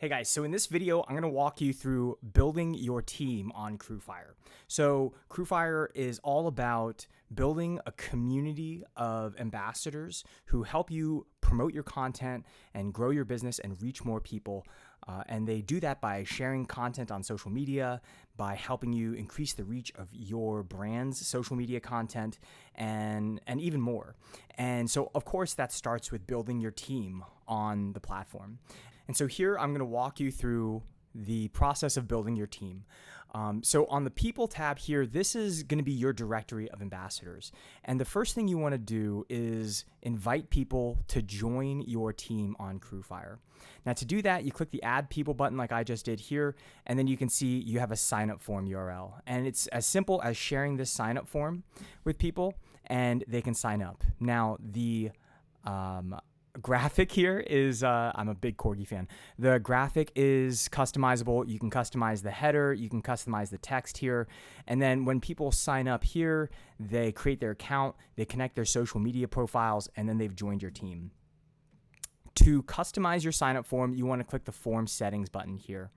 Hey guys, so in this video, I'm going to walk you through building your team on CrewFire. So CrewFire is all about building a community of ambassadors who help you promote your content and grow your business and reach more people. And they do that by sharing content on social media, by helping you increase the reach of your brand's social media content, and even more. And so, of course, that starts with building your team on the platform. And so here I'm going to walk you through the process of building your team. So on the People tab here, this is going to be your directory of ambassadors. And the first thing you want to do is invite people to join your team on CrewFire. Now to do that, you click the Add People button like I just did here, and then you can see you have a sign up form URL. And it's as simple as sharing this sign up form with people and they can sign up. Now the graphic here is, I'm a big corgi fan. The graphic is customizable. You can customize the header, you can customize the text here. And then when people sign up here, they create their account, they connect their social media profiles, and then they've joined your team. To customize your sign up form, you want to click the form settings button here.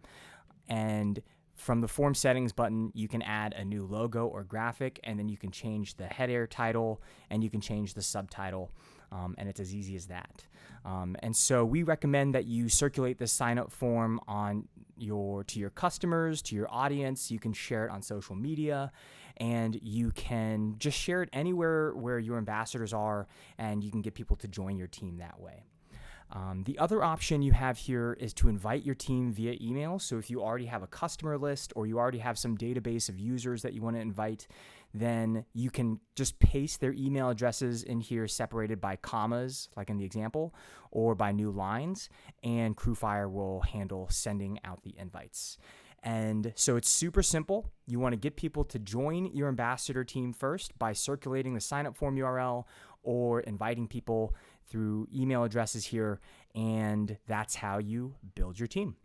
And from the form settings button, you can add a new logo or graphic, and then you can change the header title and you can change the subtitle. And it's as easy as that. And so we recommend that you circulate this sign-up form to your customers, to your audience. You can share it on social media, and you can just share it anywhere where your ambassadors are, and you can get people to join your team that way. The other option you have here is to invite your team via email. So if you already have a customer list or you already have some database of users that you want to invite, then you can just paste their email addresses in here separated by commas, like in the example, or by new lines, and CrewFire will handle sending out the invites. And so it's super simple. You want to get people to join your ambassador team first by circulating the sign-up form URL or inviting people through email addresses here, and that's how you build your team.